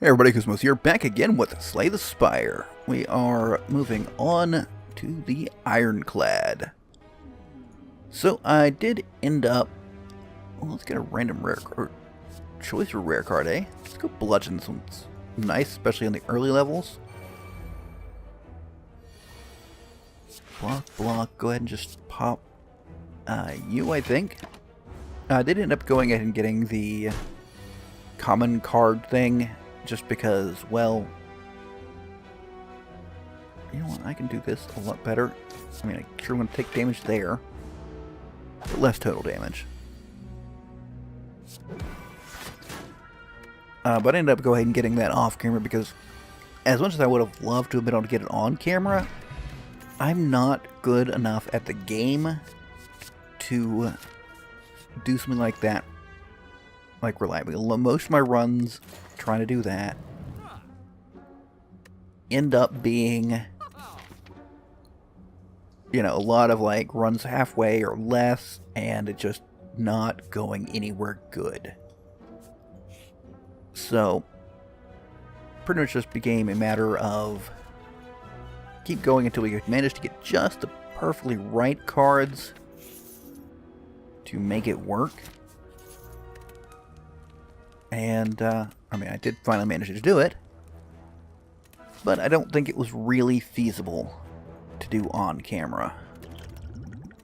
Hey everybody, Koosemose here, back again with Slay the Spire. We are moving on to the Ironclad. So I did end up... Well, let's get a random rare card. Choice for rare card, eh? Let's go Bludgeon. This one's nice, especially on the early levels. Block. Go ahead and just pop you, I think. I did end up going ahead and getting the common card thing. Just because, well, you know what, I can do this a lot better. I mean, I sure want to take damage there, but less total damage. But I ended up going ahead and getting that off camera because as much as I would have loved to have been able to get it on camera, I'm not good enough at the game to do something like that, like reliably. Most of my runs trying to do that end up being, you know, a lot of like runs halfway or less, and it just not going anywhere good. So pretty much just became a matter of keep going until we manage to get just the perfectly right cards to make it work. And I mean, I did finally manage to do it, but I don't think it was really feasible to do on camera.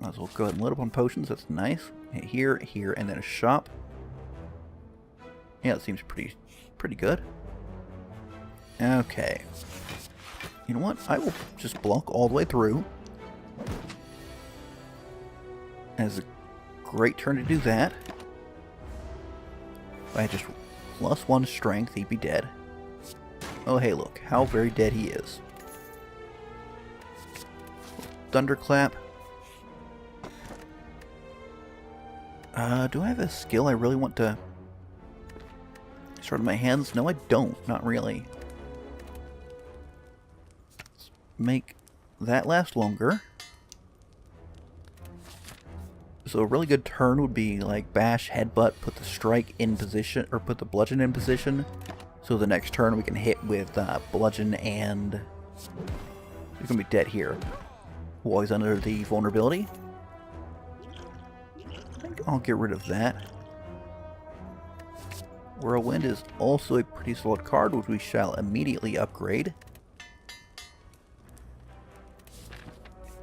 Might as well go ahead and load up on potions. That's nice. Here, and then a shop. Yeah, it seems pretty good. Okay. You know what? I will just block all the way through. That's a great turn to do that. If I just +1 strength, he'd be dead. Oh, hey, look. How very dead he is. Thunderclap. Do I have a skill I really want to start in my hands? No, I don't. Not really. Let's make that last longer. So a really good turn would be like bash, headbutt, put the strike in position, or put the bludgeon in position. So the next turn we can hit with bludgeon, and he's gonna be dead here. While he's under the vulnerability. I think I'll get rid of that. Whirlwind is also a pretty solid card, which we shall immediately upgrade.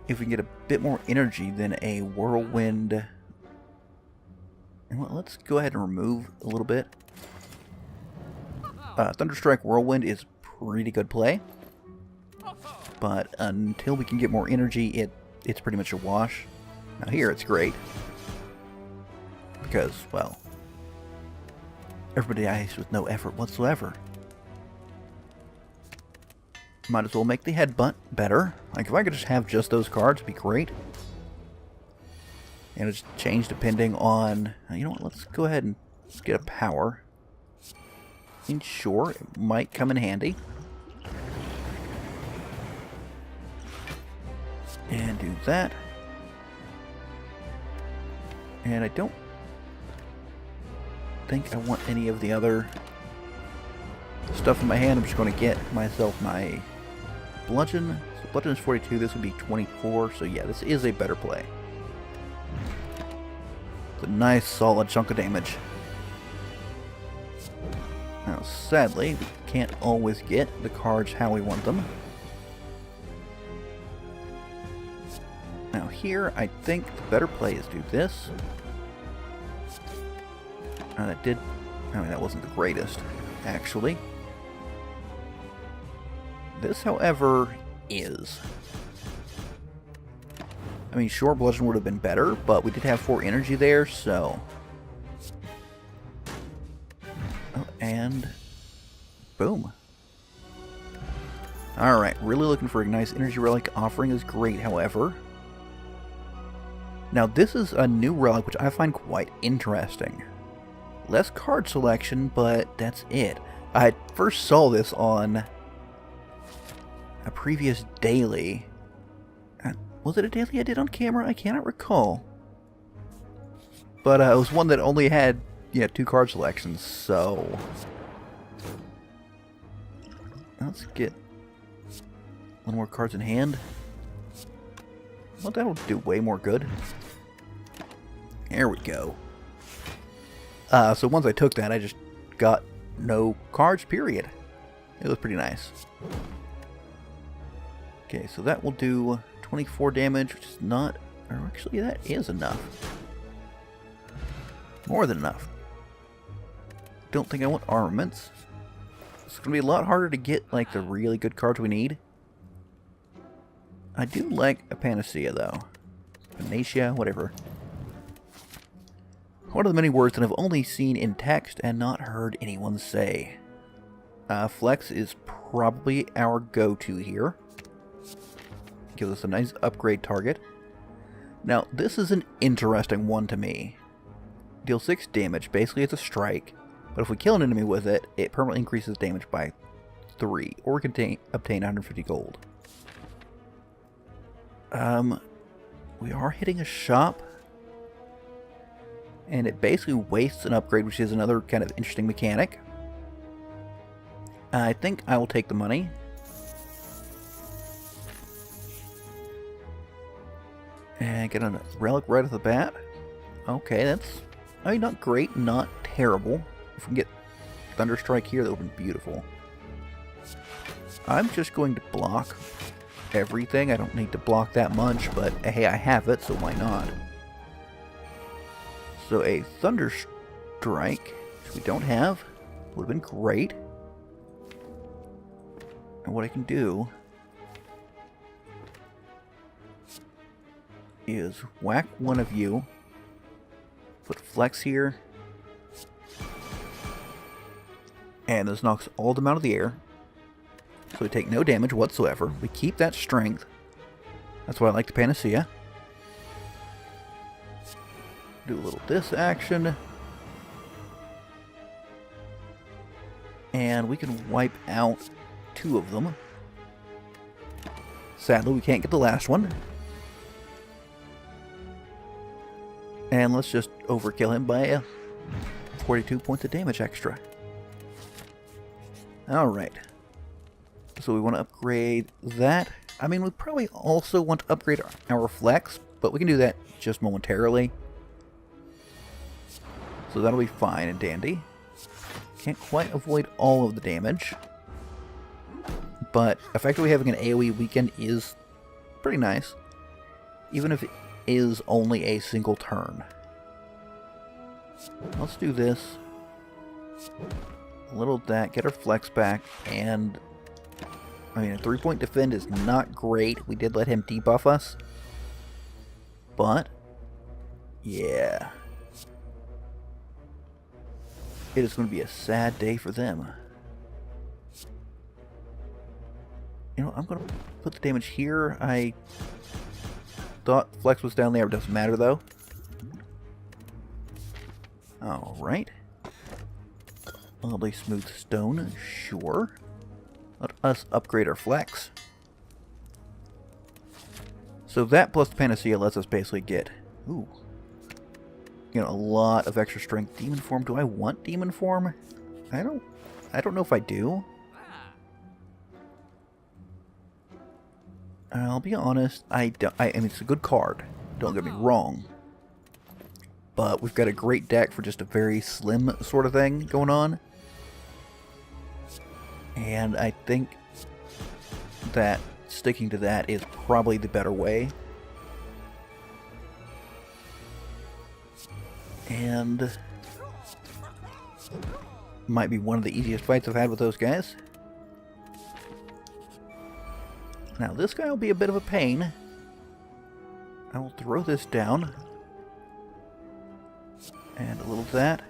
If we can get a bit more energy than a whirlwind. Well, let's go ahead and remove a little bit. Thunderstrike Whirlwind is pretty good play. But until we can get more energy, it's pretty much a wash. Now here it's great. Because, well, everybody dies with no effort whatsoever. Might as well make the headbutt better. Like, if I could just have just those cards, it'd be great. And it's change depending on... You know what, let's go ahead and get a power. And sure, it might come in handy. And do that. And I don't think I want any of the other stuff in my hand. I'm just going to get myself my bludgeon. So bludgeon is 42, this would be 24, so yeah, this is a better play. It's a nice solid chunk of damage. Now sadly, we can't always get the cards how we want them. Now here, I think the better play is do this. I mean, that wasn't the greatest, actually. This, however, is. I mean, sure, bludgeon would have been better, but we did have 4 energy there, so... Oh, and... boom. Alright, really looking for a nice energy relic. Offering is great, however. Now, this is a new relic, which I find quite interesting. Less card selection, but that's it. I first saw this on a previous daily. Was it a daily I did on camera? I cannot recall. But it was one that only had, 2 card selections, so... Let's get a little more cards in hand. Well, that'll do way more good. There we go. So once I took that, I just got no cards, period. It was pretty nice. Okay, so that will do 24 damage, which is not... Or actually, that is enough. More than enough. Don't think I want armaments. It's going to be a lot harder to get, like, the really good cards we need. I do like a Panacea, though. Panacea, whatever. One of the many words that I've only seen in text and not heard anyone say. Flex is probably our go-to here. Gives us a nice upgrade target. Now, this is an interesting one to me. Deal 6 damage. Basically, it's a strike. But if we kill an enemy with it, it permanently increases damage by 3. Or we can obtain 150 gold. We are hitting a shop. And it basically wastes an upgrade, which is another kind of interesting mechanic. I think I will take the money. And get a relic right off the bat. Okay, that's... I mean, not great, not terrible. If we can get Thunderstrike here, that would have been beautiful. I'm just going to block everything. I don't need to block that much, but hey, I have it, so why not? So a Thunderstrike, which we don't have, would have been great. And what I can do is whack one of you, put Flex here, and this knocks all of them out of the air. So we take no damage whatsoever. We keep that strength. That's why I like the Panacea. Do a little this action. And we can wipe out 2 of them. Sadly, we can't get the last one. And let's just overkill him by 42 points of damage extra. Alright. So we want to upgrade that. I mean, we probably also want to upgrade our Flex, but we can do that just momentarily. So that'll be fine and dandy. Can't quite avoid all of the damage. But effectively having an AoE weekend is pretty nice. Even if it is only a single turn. Let's do this. A little of that, get our Flex back, and... I mean, a 3-point defend is not great. We did let him debuff us. But... yeah... it is going to be a sad day for them. You know, I'm going to put the damage here. I thought Flex was down there. It doesn't matter, though. Alright. Lovely smooth stone. Sure. Let us upgrade our Flex. So that plus the Panacea lets us basically get... ooh. You know, a lot of extra strength. Demon form. Do I want demon form? I don't know if I do. I'll be honest. I mean, it's a good card. Don't get me wrong. But we've got a great deck for just a very slim sort of thing going on. And I think that sticking to that is probably the better way. And might be one of the easiest fights I've had with those guys. Now this guy will be a bit of a pain. I will throw this down. And a little of that.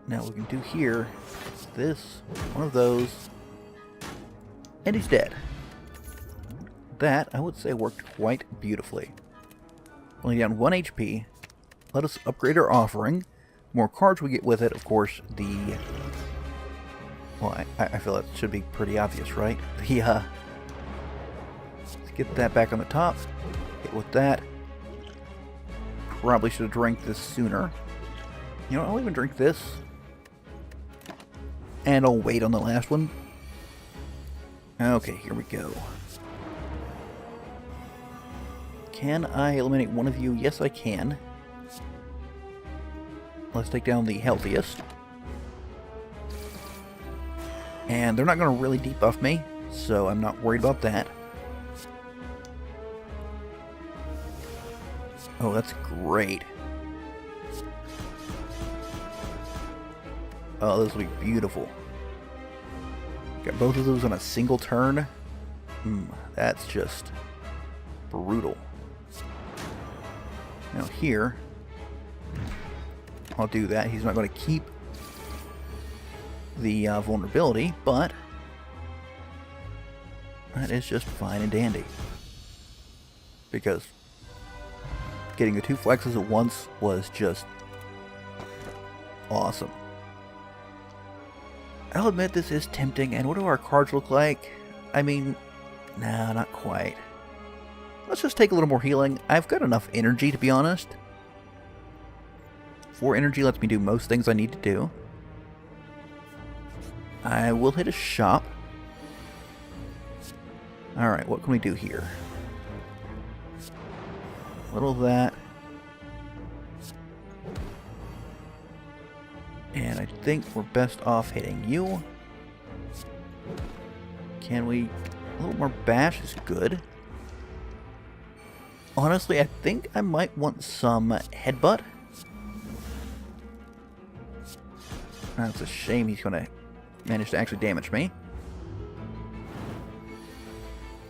Now what we can do here is this, one of those, and he's dead. That, I would say, worked quite beautifully. Only down 1 HP. Let us upgrade our offering. The more cards we get with it, of course, the... well, I feel that should be pretty obvious, right? The, let's get that back on the top. Hit with that. Probably should have drank this sooner. You know, I'll even drink this. And I'll wait on the last one. Okay, here we go. Can I eliminate one of you? Yes, I can. Let's take down the healthiest. And they're not going to really debuff me, so I'm not worried about that. Oh, that's great. Oh, this will be beautiful. Got both of those on a single turn. That's just brutal. Now here, I'll do that. He's not going to keep the vulnerability, but that is just fine and dandy. Because getting the 2 flexes at once was just awesome. I'll admit this is tempting, and what do our cards look like? I mean, nah, not quite. Let's just take a little more healing. I've got enough energy, to be honest. 4 energy lets me do most things I need to do. I will hit a shop. Alright, what can we do here? A little of that. And I think we're best off hitting you. Can we... A little more bash is good. Honestly, I think I might want some headbutt. That's a shame he's going to manage to actually damage me.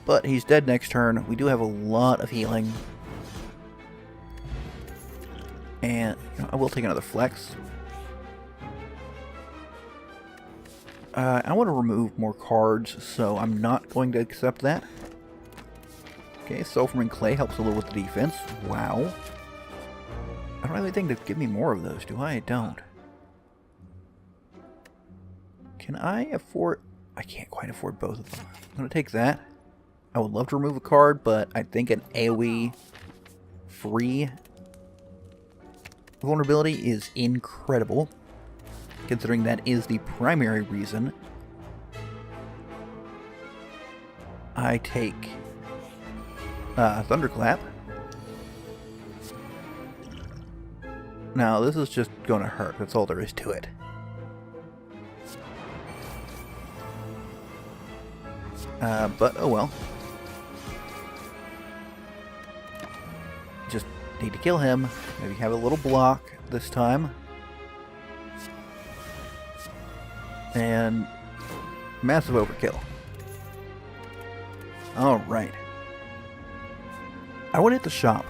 But he's dead next turn. We do have a lot of healing. And I will take another flex. I want to remove more cards, so I'm not going to accept that. Okay, Sulfurman Clay helps a little with the defense. Wow. I don't have anything to give me more of those, do I? I don't. Can I afford... I can't quite afford both of them. I'm going to take that. I would love to remove a card, but I think an AoE free vulnerability is incredible, considering that is the primary reason I take Thunderclap. Now, this is just going to hurt. That's all there is to it. But, oh well. Just need to kill him. Maybe have a little block this time. And massive overkill. Alright. I want to hit the shop,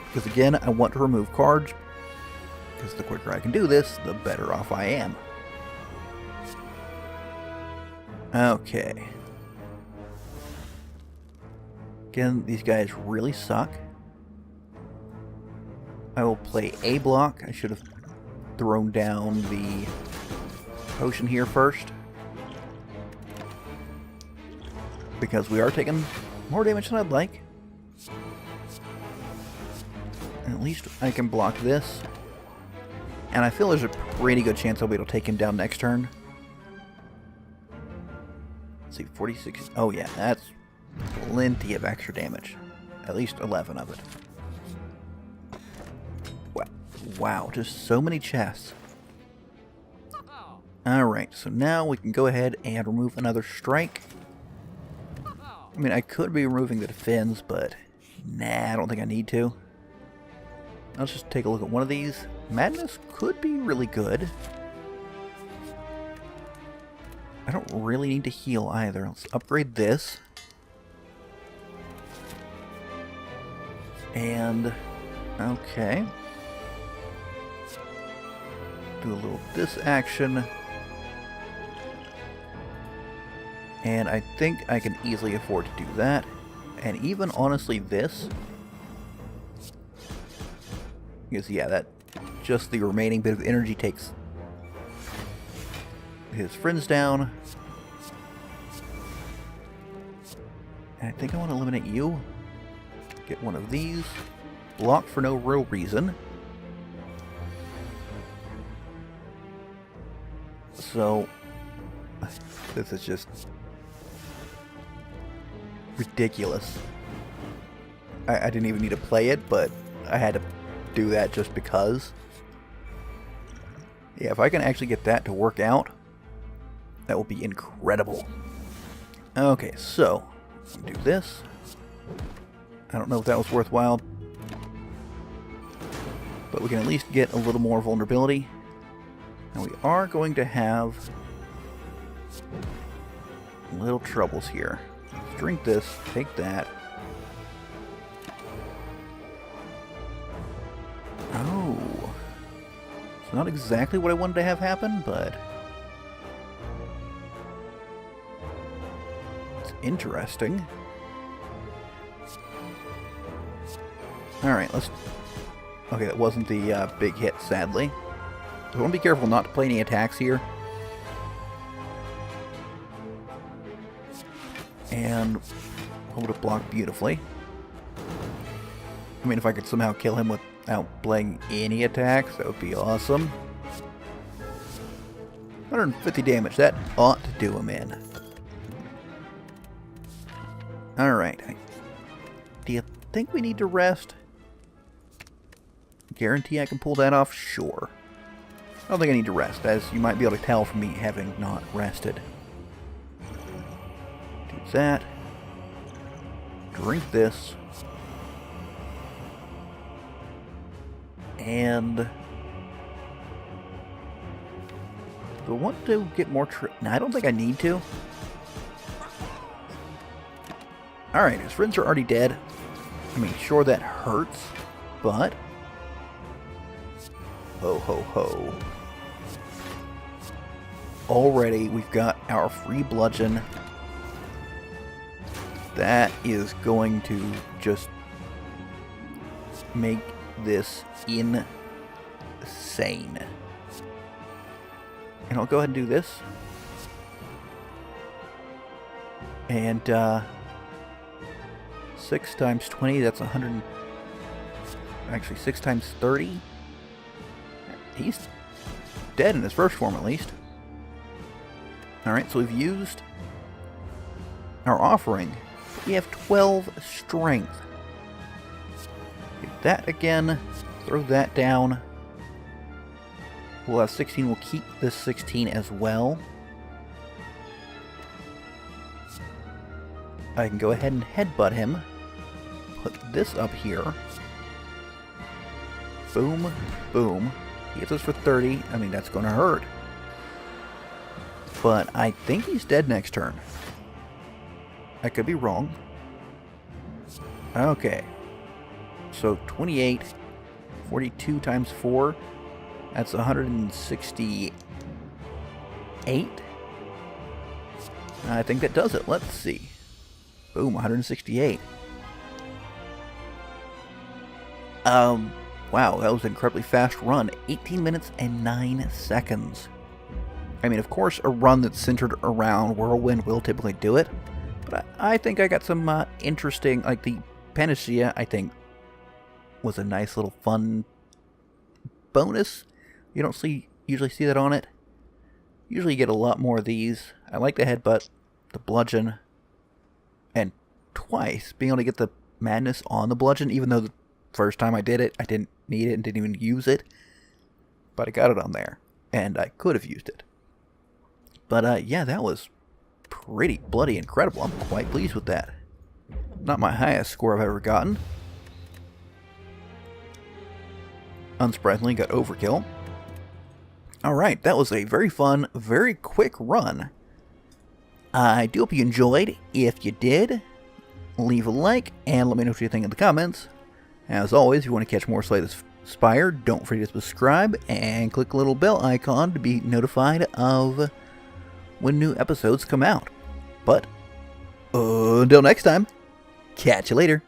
because again, I want to remove cards, because the quicker I can do this, the better off I am. Okay. Again, these guys really suck. I will play a block. I should have thrown down the potion here first, because we are taking more damage than I'd like. And at least I can block this. And I feel there's a pretty good chance I'll be able to take him down next turn. Let's see, 46. Oh yeah, that's plenty of extra damage. At least 11 of it. Wow, just so many chests. Alright, so now we can go ahead and remove another strike. I mean, I could be removing the defense, but nah, I don't think I need to. Let's just take a look at one of these. Madness could be really good. I don't really need to heal either. Let's upgrade this. And, okay. Do a little this action. And I think I can easily afford to do that. And even, honestly, this. Because, yeah, that just the remaining bit of energy takes his friends down. And I think I want to eliminate you. Get one of these. Block for no real reason. So, This is just ridiculous. I didn't even need to play it, but I had to do that just because. Yeah, if I can actually get that to work out, that will be incredible. Okay, so, do this. I don't know if that was worthwhile, but we can at least get a little more vulnerability. And we are going to have little troubles here. Let's drink this, take that. Oh. It's not exactly what I wanted to have happen, but it's interesting. Alright, let's... Okay, that wasn't the big hit, sadly. I want to be careful not to play any attacks here. And hold it blocked beautifully. I mean, if I could somehow kill him without playing any attacks, that would be awesome. 150 damage, that ought to do him in. Alright. Do you think we need to rest? Guarantee I can pull that off? Sure. I don't think I need to rest, as you might be able to tell from me having not rested. Do that. Drink this. And... do I want to get more no, I don't think I need to. Alright, his friends are already dead. I mean, sure that hurts, but... ho ho ho. Already, we've got our free bludgeon. That is going to just make this insane. And I'll go ahead and do this. And 6 times 20, that's 100. Actually, 6 times 30. He's dead in his first form, at least. Alright, so we've used our offering. We have 12 strength. Get that again. Throw that down. We'll have 16. We'll keep this 16 as well. I can go ahead and headbutt him. Put this up here. Boom, boom. He hits us for 30. I mean, that's going to hurt. But I think he's dead next turn. I could be wrong. Okay. So 28, 42 times 4. That's 168. I think that does it. Let's see. Boom, 168. Wow, that was an incredibly fast run. 18 minutes and 9 seconds. I mean, of course, a run that's centered around Whirlwind will typically do it. But I think I got some interesting, like the Panacea, I think, was a nice little fun bonus. You don't usually see that on it. Usually you get a lot more of these. I like the headbutt, the bludgeon, and twice being able to get the madness on the bludgeon, even though the first time I did it, I didn't need it and didn't even use it. But I got it on there, and I could have used it. But yeah, that was pretty bloody incredible. I'm quite pleased with that. Not my highest score I've ever gotten. Unsurprisingly, got overkill. Alright, that was a very fun, very quick run. I do hope you enjoyed. If you did, leave a like and let me know what you think in the comments. As always, if you want to catch more Slay the Spire, don't forget to subscribe and click the little bell icon to be notified of when new episodes come out. But until next time, catch you later.